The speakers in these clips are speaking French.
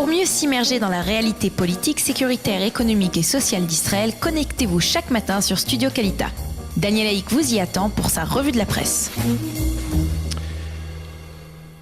Pour mieux s'immerger dans la réalité politique, sécuritaire, économique et sociale d'Israël, connectez-vous chaque matin sur Studio Kalita. Daniel Haïk vous y attend pour sa revue de la presse.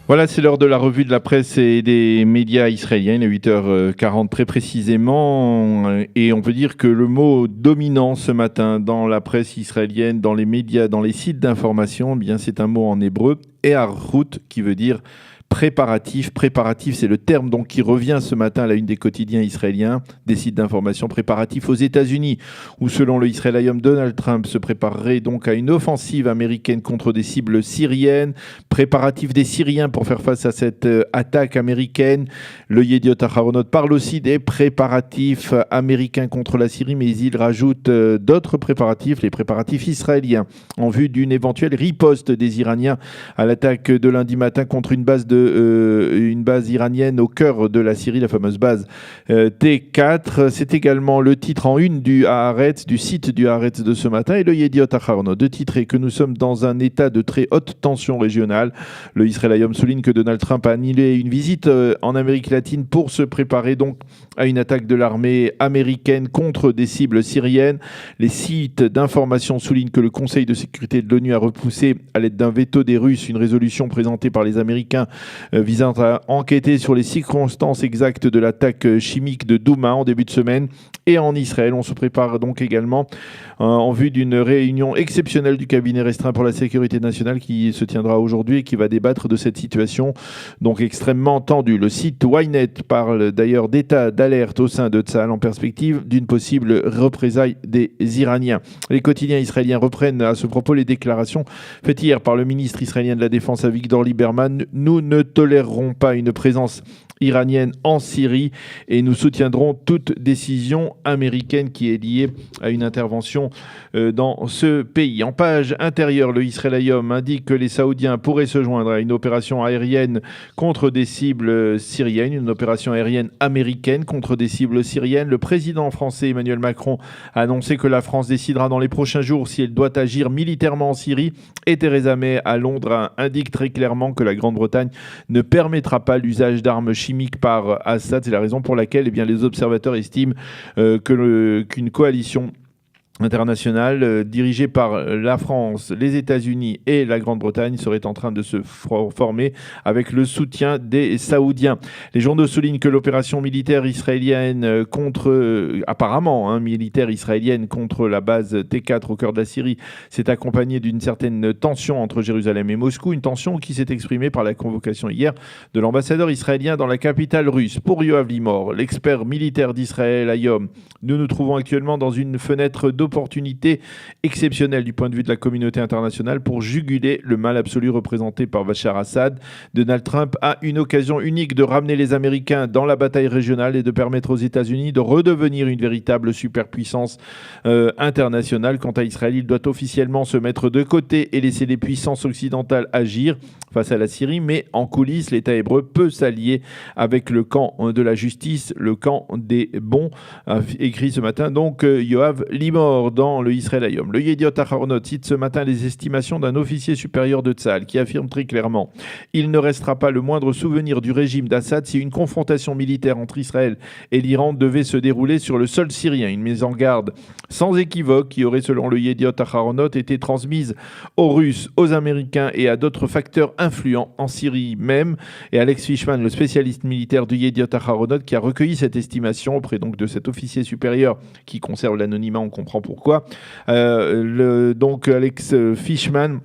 Voilà, c'est l'heure de la revue de la presse et des médias israéliens, il est 8h40 très précisément. Et on peut dire que le mot dominant ce matin dans la presse israélienne, dans les médias, dans les sites d'information, eh bien c'est un mot en hébreu, Eharut, qui veut dire préparatif. Préparatif, c'est le terme donc qui revient ce matin à la une des quotidiens israéliens, des sites d'information. Préparatif aux États-Unis, où selon le Israel Hayom, Donald Trump se préparerait donc à une offensive américaine contre des cibles syriennes. Préparatif des Syriens pour faire face à cette attaque américaine. Le Yediot Aharonot parle aussi des préparatifs américains contre la Syrie, mais il rajoute d'autres préparatifs, les préparatifs israéliens, en vue d'une éventuelle riposte des Iraniens à l'attaque de lundi matin contre une base iranienne au cœur de la Syrie, la fameuse base T4. C'est également le titre en une du Haaretz, du site du Haaretz de ce matin, et le Yediot Aharonot de titrer que nous sommes dans un état de très haute tension régionale. Le Israel Hayom souligne que Donald Trump a annulé une visite en Amérique latine pour se préparer donc à une attaque de l'armée américaine contre des cibles syriennes. Les sites d'information soulignent que le Conseil de sécurité de l'ONU a repoussé à l'aide d'un veto des Russes une résolution présentée par les Américains visant à enquêter sur les circonstances exactes de l'attaque chimique de Douma en début de semaine. Et en Israël, on se prépare donc également en vue d'une réunion exceptionnelle du cabinet restreint pour la sécurité nationale qui se tiendra aujourd'hui et qui va débattre de cette situation donc extrêmement tendue. Le site Ynet parle d'ailleurs d'état d'alerte au sein de Tsahal en perspective d'une possible représaille des Iraniens. Les quotidiens israéliens reprennent à ce propos les déclarations faites hier par le ministre israélien de la Défense Avigdor Lieberman. Nous ne tolérerons pas une présence iranienne en Syrie et nous soutiendrons toute décision américaine qui est liée à une intervention dans ce pays. En page intérieure, le Israel Hayom indique que les Saoudiens pourraient se joindre à une opération aérienne contre des cibles syriennes, une opération aérienne américaine contre des cibles syriennes. Le président français Emmanuel Macron a annoncé que la France décidera dans les prochains jours si elle doit agir militairement en Syrie, et Theresa May à Londres indique très clairement que la Grande-Bretagne ne permettra pas l'usage d'armes chimiques par Assad. C'est la raison pour laquelle les observateurs estiment qu'une coalition internationale dirigée par la France, les États-Unis et la Grande-Bretagne serait en train de se former avec le soutien des Saoudiens. Les journaux soulignent que l'opération militaire israélienne militaire israélienne contre la base T4 au cœur de la Syrie s'est accompagnée d'une certaine tension entre Jérusalem et Moscou, une tension qui s'est exprimée par la convocation hier de l'ambassadeur israélien dans la capitale russe. Pour Yoav Limor, l'expert militaire d'Israël Hayom, nous nous trouvons actuellement dans une fenêtre d'opportunité exceptionnelle du point de vue de la communauté internationale pour juguler le mal absolu représenté par Bachar Assad. Donald Trump a une occasion unique de ramener les Américains dans la bataille régionale et de permettre aux États-Unis de redevenir une véritable superpuissance internationale. Quant à Israël, il doit officiellement se mettre de côté et laisser les puissances occidentales agir face à la Syrie, mais en coulisses, l'État hébreu peut s'allier avec le camp de la justice, le camp des bons, écrit ce matin donc Yoav Limor dans le Israel Hayom. Le Yediot Aharonot cite ce matin les estimations d'un officier supérieur de Tsahal qui affirme très clairement « Il ne restera pas le moindre souvenir du régime d'Assad si une confrontation militaire entre Israël et l'Iran devait se dérouler sur le sol syrien. » Une mise en garde sans équivoque qui aurait, selon le Yediot Aharonot, été transmise aux Russes, aux Américains et à d'autres facteurs influents en Syrie même. Et Alex Fishman, le spécialiste militaire du Yediot Aharonot, qui a recueilli cette estimation auprès donc de cet officier supérieur qui conserve l'anonymat, on comprend pourquoi. Donc Alex Fishman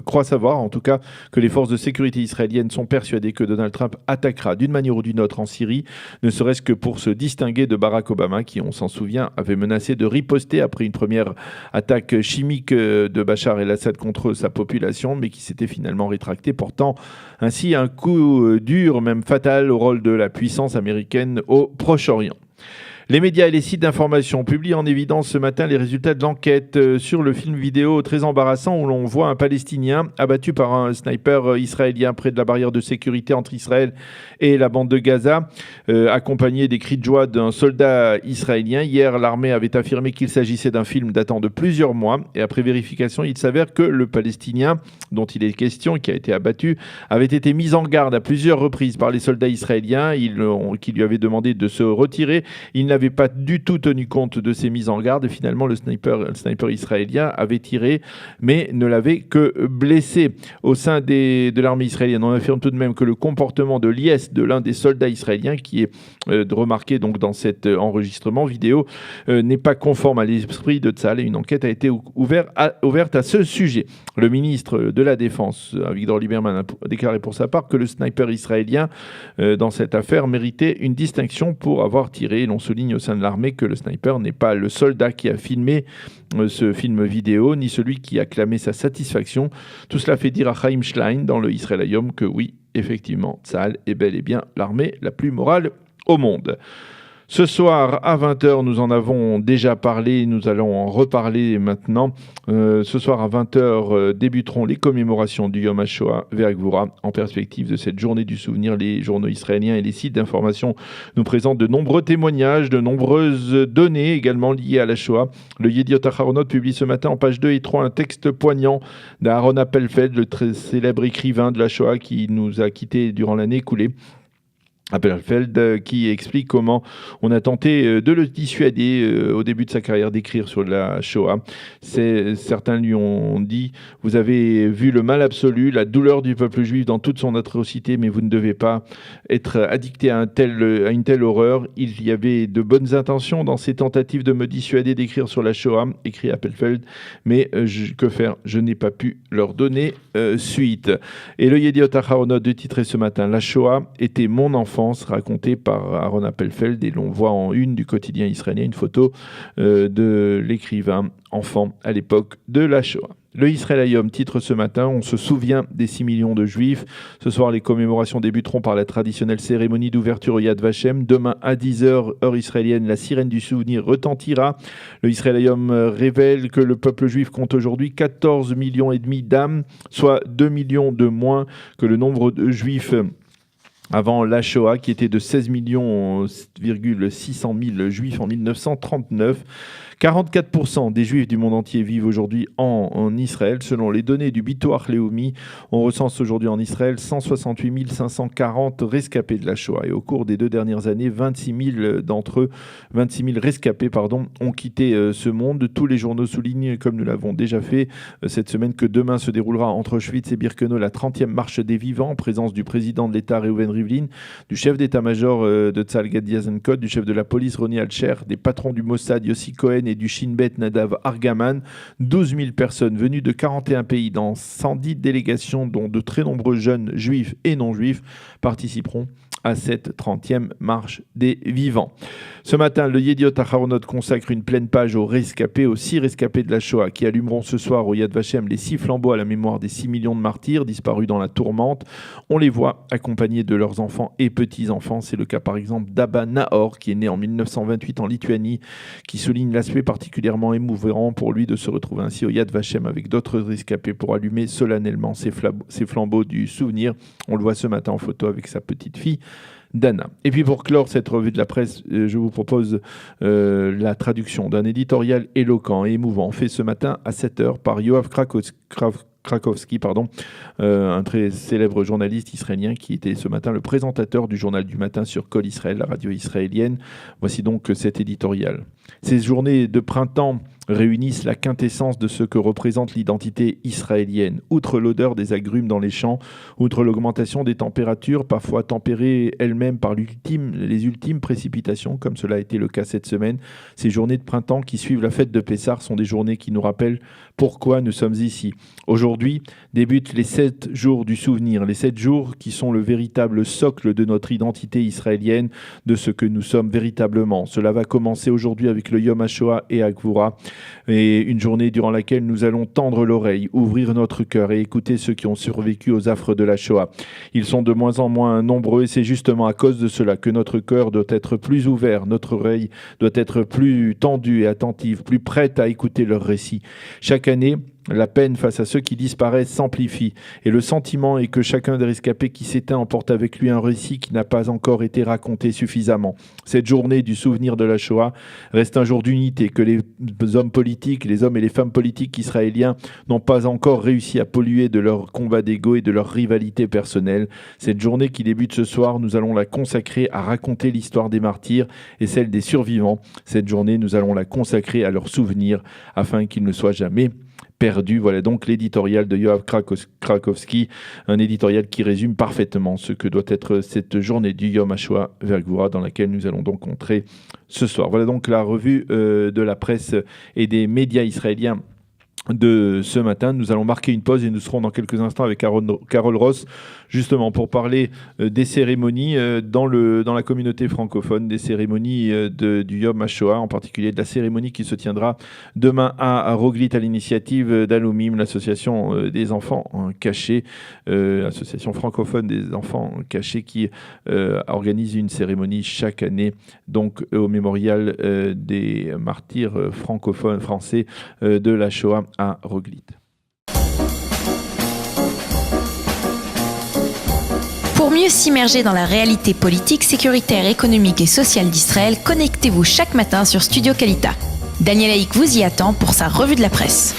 croit savoir en tout cas que les forces de sécurité israéliennes sont persuadées que Donald Trump attaquera d'une manière ou d'une autre en Syrie, ne serait-ce que pour se distinguer de Barack Obama qui, on s'en souvient, avait menacé de riposter après une première attaque chimique de Bachar el-Assad contre sa population, mais qui s'était finalement rétracté, portant ainsi un coup dur, même fatal, au rôle de la puissance américaine au Proche-Orient. Les médias et les sites d'information publient en évidence ce matin les résultats de l'enquête sur le film vidéo très embarrassant où l'on voit un Palestinien abattu par un sniper israélien près de la barrière de sécurité entre Israël et la bande de Gaza, accompagné des cris de joie d'un soldat israélien. Hier, l'armée avait affirmé qu'il s'agissait d'un film datant de plusieurs mois et après vérification, il s'avère que le Palestinien dont il est question, qui a été abattu, avait été mis en garde à plusieurs reprises par les soldats israéliens qui lui avaient demandé de se retirer. Il n'avait pas du tout tenu compte de ces mises en garde et finalement le sniper israélien avait tiré mais ne l'avait que blessé. Au sein de l'armée israélienne, on affirme tout de même que le comportement de liesse de l'un des soldats israéliens qui est remarqué donc dans cet enregistrement vidéo n'est pas conforme à l'esprit de Tzahal et une enquête a été ouverte à ce sujet. Le ministre de la Défense, Avigdor Lieberman, a déclaré pour sa part que le sniper israélien dans cette affaire méritait une distinction pour avoir tiré. L'on souligne au sein de l'armée que le sniper n'est pas le soldat qui a filmé ce film vidéo, ni celui qui a clamé sa satisfaction. Tout cela fait dire à Chaim Schlein dans le Israël Hayom que oui, effectivement, Tzahal est bel et bien l'armée la plus morale au monde. Ce soir à 20h, nous en avons déjà parlé, nous allons en reparler maintenant. Ce soir à 20h débuteront les commémorations du Yom HaShoah Ve'Gvura. En perspective de cette journée du souvenir, les journaux israéliens et les sites d'information nous présentent de nombreux témoignages, de nombreuses données également liées à la Shoah. Le Yediot Aharonot publie ce matin en page 2 et 3 un texte poignant d'Aaron Appelfeld, le très célèbre écrivain de la Shoah qui nous a quittés durant l'année écoulée. Appelfeld qui explique comment on a tenté de le dissuader au début de sa carrière d'écrire sur la Shoah. Certains lui ont dit « Vous avez vu le mal absolu, la douleur du peuple juif dans toute son atrocité, mais vous ne devez pas être addicté à une telle horreur. Il y avait de bonnes intentions dans ces tentatives de me dissuader d'écrire sur la Shoah, écrit Appelfeld, mais que faire? Je n'ai pas pu leur donner suite. » Et le Yediot Aharonot de titrer ce matin « La Shoah était mon enfant », racontée par Aaron Appelfeld, et l'on voit en une du quotidien israélien une photo de l'écrivain enfant à l'époque de la Shoah. Le Israël Hayom titre ce matin « On se souvient des 6 millions de Juifs ». Ce soir, les commémorations débuteront par la traditionnelle cérémonie d'ouverture au Yad Vashem. Demain, à 10h, heure israélienne, la sirène du souvenir retentira. Le Israël Hayom révèle que le peuple juif compte aujourd'hui 14,5 millions d'âmes, soit 2 millions de moins que le nombre de Juifs avant la Shoah, qui était de 16,6 millions juifs en 1939. 44% des juifs du monde entier vivent aujourd'hui en Israël. Selon les données du Bitoach Leumi, on recense aujourd'hui en Israël 168 540 rescapés de la Shoah. Et au cours des 2 dernières années, 26 000 d'entre eux, 26 000 rescapés, ont quitté ce monde. Tous les journaux soulignent, comme nous l'avons déjà fait cette semaine, que demain se déroulera entre Auschwitz et Birkenau la 30e marche des vivants, en présence du président de l'État Reuven Rivlin, du chef d'état-major de Tzahal Gadi Eisenkot, du chef de la police Roni Alcher, des patrons du Mossad Yossi Cohen et du Shin Bet Nadav Argaman. 12 000 personnes venues de 41 pays dans 110 délégations, dont de très nombreux jeunes juifs et non-juifs, participeront à cette 30e marche des vivants. Ce matin, le Yediot Aharonot consacre une pleine page aux rescapés, aux 6 rescapés de la Shoah qui allumeront ce soir au Yad Vashem les 6 flambeaux à la mémoire des 6 millions de martyrs disparus dans la tourmente. On les voit accompagnés de leurs enfants et petits-enfants. C'est le cas par exemple d'Abba Nahor, qui est né en 1928 en Lituanie, qui souligne l'aspect particulièrement émouvant pour lui de se retrouver ainsi au Yad Vashem avec d'autres rescapés pour allumer solennellement ces flambeaux du souvenir. On le voit ce matin en photo avec sa petite fille Dana. Et puis pour clore cette revue de la presse, je vous propose la traduction d'un éditorial éloquent et émouvant fait ce matin à 7h par Yoav Krakowski, un très célèbre journaliste israélien qui était ce matin le présentateur du journal du matin sur Kol Israël, la radio israélienne. Voici donc cet éditorial. Ces journées de printemps réunissent la quintessence de ce que représente l'identité israélienne. Outre l'odeur des agrumes dans les champs, outre l'augmentation des températures, parfois tempérées elles-mêmes par les ultimes précipitations, comme cela a été le cas cette semaine, ces journées de printemps qui suivent la fête de Pessah sont des journées qui nous rappellent pourquoi nous sommes ici. Aujourd'hui débutent les 7 jours du souvenir, les 7 jours qui sont le véritable socle de notre identité israélienne, de ce que nous sommes véritablement. Cela va commencer aujourd'hui avec le Yom HaShoah et Gvura. Et une journée durant laquelle nous allons tendre l'oreille, ouvrir notre cœur et écouter ceux qui ont survécu aux affres de la Shoah. Ils sont de moins en moins nombreux et c'est justement à cause de cela que notre cœur doit être plus ouvert, notre oreille doit être plus tendue et attentive, plus prête à écouter leurs récits. Chaque année, la peine face à ceux qui disparaissent s'amplifie et le sentiment est que chacun des rescapés qui s'éteint emporte avec lui un récit qui n'a pas encore été raconté suffisamment. Cette journée du souvenir de la Shoah reste un jour d'unité que les hommes politiques, les hommes et les femmes politiques israéliens n'ont pas encore réussi à polluer de leur combat d'ego et de leur rivalité personnelle. Cette journée qui débute ce soir, nous allons la consacrer à raconter l'histoire des martyrs et celle des survivants. Cette journée, nous allons la consacrer à leurs souvenirs afin qu'ils ne soient jamais perdu. Voilà donc l'éditorial de Yoav Krakowski, un éditorial qui résume parfaitement ce que doit être cette journée du Yom HaShoah Vergvura dans laquelle nous allons donc entrer ce soir. Voilà donc la revue de la presse et des médias israéliens de ce matin. Nous allons marquer une pause et nous serons dans quelques instants avec Carole Ross, justement pour parler des cérémonies dans la communauté francophone, des cérémonies du Yom HaShoah, en particulier de la cérémonie qui se tiendra demain à Roglit à l'initiative d'Alumim, l'association des enfants cachés, association francophone des enfants cachés qui organise une cérémonie chaque année donc au mémorial des martyrs francophones français de la Shoah à Roglit. Pour mieux s'immerger dans la réalité politique, sécuritaire, économique et sociale d'Israël, connectez-vous chaque matin sur Studio Kalita. Daniel Haïk vous y attend pour sa revue de la presse.